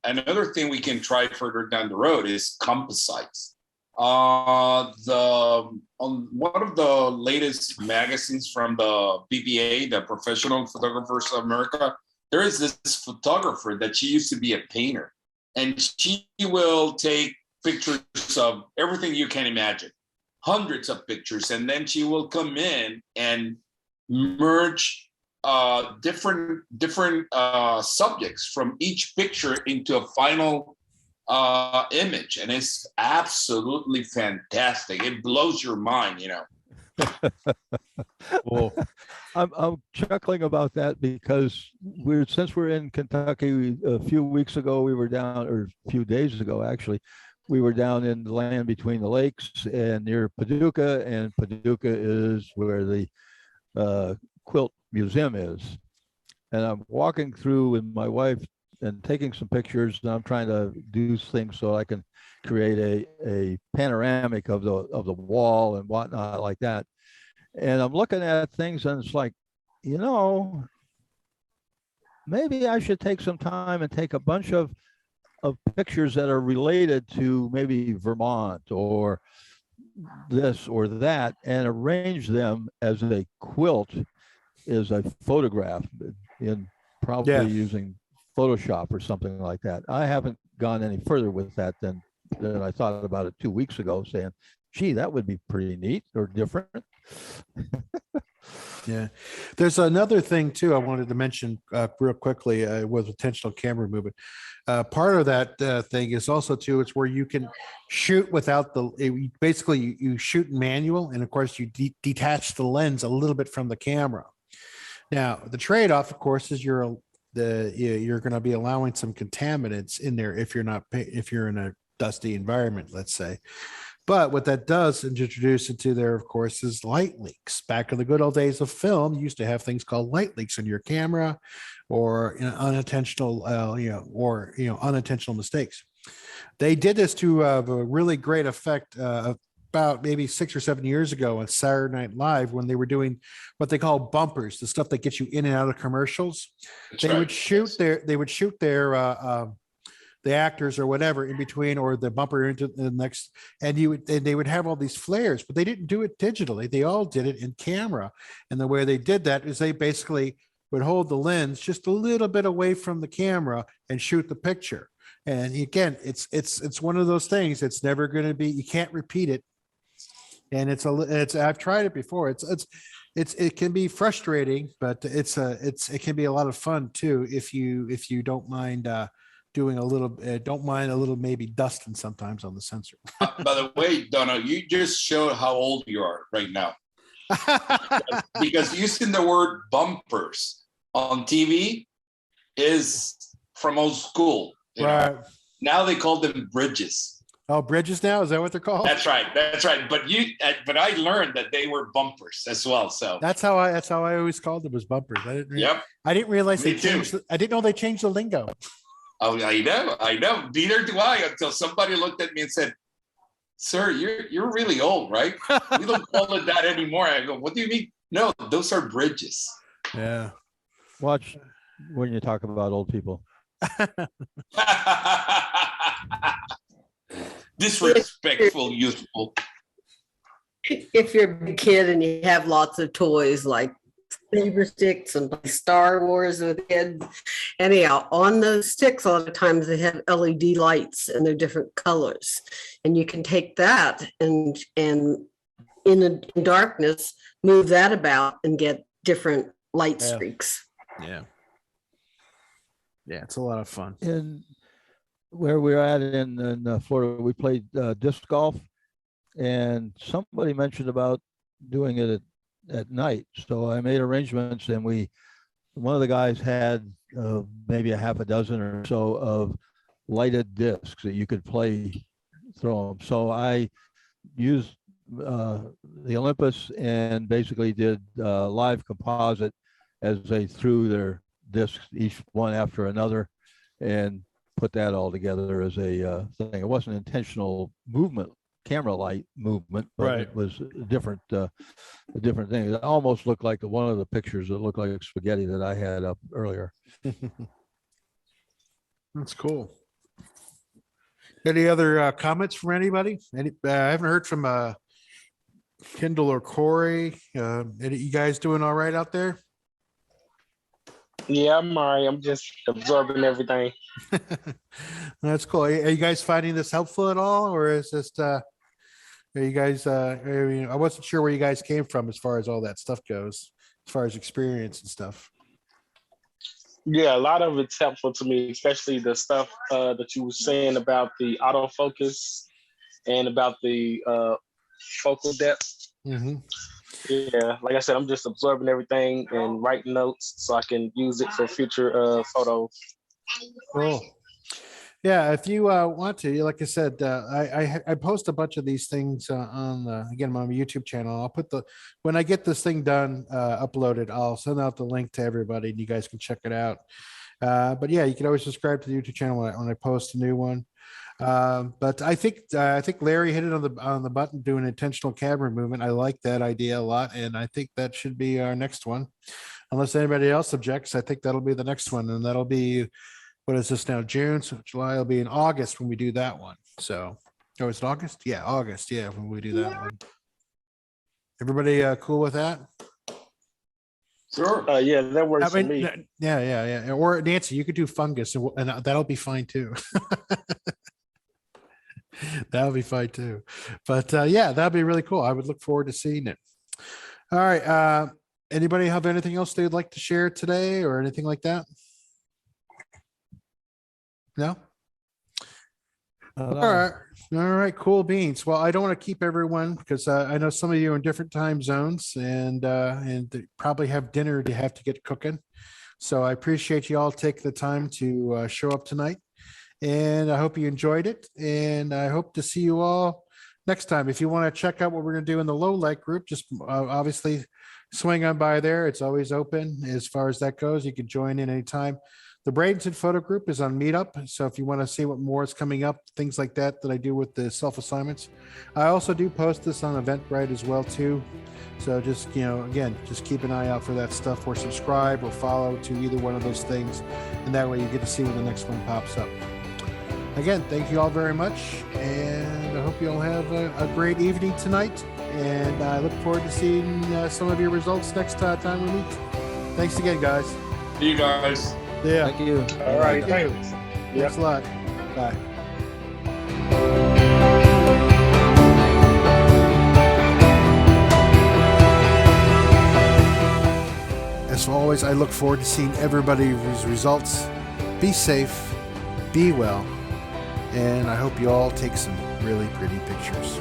another thing we can try further down the road is composites. On one of the latest magazines from the PPA, the Professional Photographers of America, there is this photographer that she used to be a painter, and she will take pictures of everything you can imagine, hundreds of pictures, and then she will come in and merge different subjects from each picture into a final image, and it's absolutely fantastic. It blows your mind, you know. Cool. I'm chuckling about that because since we're in Kentucky, a few weeks ago we were down, or a few days ago actually, we were down in the land between the lakes and near Paducah, and Paducah is where the quilt museum is. And I'm walking through, and my wife and taking some pictures, and I'm trying to do things so I can create a panoramic of the wall and whatnot like that. And I'm looking at things, and it's like, maybe I should take some time and take a bunch of pictures that are related to maybe Vermont or this or that, and arrange them as a quilt, is a photograph, in probably using Photoshop or something like that. I haven't gone any further with that than I thought about it 2 weeks ago, saying, gee, that would be pretty neat or different. Yeah. There's another thing too I wanted to mention real quickly with intentional camera movement. Part of that thing is also too, it's where you can shoot without basically you shoot manual, and of course you detach the lens a little bit from the camera. Now, the trade-off, of course, is you're going to be allowing some contaminants in there if you're in a dusty environment, let's say. But what that does introduce into there, of course, is light leaks. Back in the good old days of film, you used to have things called light leaks in your camera, or unintentional, unintentional mistakes. They did this to a really great effect about maybe 6 or 7 years ago on Saturday Night Live, when they were doing what they call bumpers, the stuff that gets you in and out of commercials. They would shoot their the actors or whatever in between, or the bumper into the next, and they would have all these flares, but they didn't do it digitally. They all did it in camera. And the way they did that is they basically would hold the lens just a little bit away from the camera and shoot the picture. And again, it's one of those things. It's never going to be, you can't repeat it. And I've tried it before. It can be frustrating, but it can be a lot of fun too, if you don't mind doing a little maybe dusting sometimes on the sensor. By the way, Dono, you just showed how old you are right now. Because using the word bumpers on TV is from old school. Right. Now they call them bridges. Oh, bridges now? Is that what they're called? That's right. But I learned that they were bumpers as well. So that's how I always called them, was bumpers. I didn't realize Me they changed. I didn't know they changed the lingo. Oh, I know. Neither do I, until somebody looked at me and said, "Sir, you're really old, right? We don't call it that anymore." I go, "What do you mean?" "No, those are bridges." Yeah. Watch when you talk about old people. Disrespectful, youthful. If you're a big kid and you have lots of toys like saber sticks and Star Wars with kids, anyhow, on those sticks, a lot of times they have LED lights and they're different colors, and you can take that and in darkness move that about and get different light streaks. Yeah, it's a lot of fun. And where we're at in Florida, we played disc golf, and somebody mentioned about doing it at night. So I made arrangements, and one of the guys had maybe a half a dozen or so of lighted discs that you could throw them. So I used the Olympus and basically did live composite as they threw their discs, each one after another, and put that all together as a thing. It wasn't intentional movement, camera light movement, but It was a different thing. It almost looked like one of the pictures that looked like spaghetti that I had up earlier. That's cool. Any other comments from anybody? I haven't heard from Kendall or Corey. You guys doing all right out there? Yeah, I'm all right. I'm just absorbing everything. That's cool. Are you guys finding this helpful at all, or is this? Are you guys? I wasn't sure where you guys came from as far as all that stuff goes, as far as experience and stuff. Yeah, a lot of it's helpful to me, especially the stuff that you were saying about the autofocus and about the focal depth. Mm-hmm. Yeah, like I said, I'm just absorbing everything and writing notes so I can use it for future photos. Cool. Yeah, if you want to, like I said, I post a bunch of these things on my YouTube channel. I'll put when I get this thing done, uploaded, I'll send out the link to everybody, and you guys can check it out. But yeah, you can always subscribe to the YouTube channel when I post a new one. But I think Larry hit it on the button doing intentional camera movement. I like that idea a lot, and I think that should be our next one. Unless anybody else objects, I think that'll be the next one, and that'll be, what is this now? June, so July will be in August when we do that one. So, oh, it's August? Yeah, August. Yeah, when we do that one. Everybody cool with that? Sure. Yeah, that works for me. Yeah. Or Nancy, you could do fungus, and that'll be fine too. That'll be fine too. But yeah, that'd be really cool. I would look forward to seeing it. All right. Anybody have anything else they'd like to share today or anything like that? No? All right, cool beans. Well, I don't want to keep everyone because I know some of you are in different time zones and they probably have dinner to have to get cooking. So I appreciate you all taking the time to show up tonight, and I hope you enjoyed it. And I hope to see you all next time. If you want to check out what we're going to do in the low light group, just obviously swing on by there. It's always open as far as that goes. You can join in anytime. The Bradenton photo group is on Meetup. So if you want to see what more is coming up, things like that I do with the self-assignments. I also do post this on Eventbrite as well too. So just, again, just keep an eye out for that stuff, or subscribe or follow to either one of those things. And that way you get to see when the next one pops up. Again, thank you all very much. And I hope you all have a great evening tonight. And I look forward to seeing some of your results next time we meet. Thanks again, guys. See you guys. Yeah. Thank you. All right, thanks. Thanks a lot. Bye. As always, I look forward to seeing everybody's results. Be safe, be well, and I hope you all take some really pretty pictures.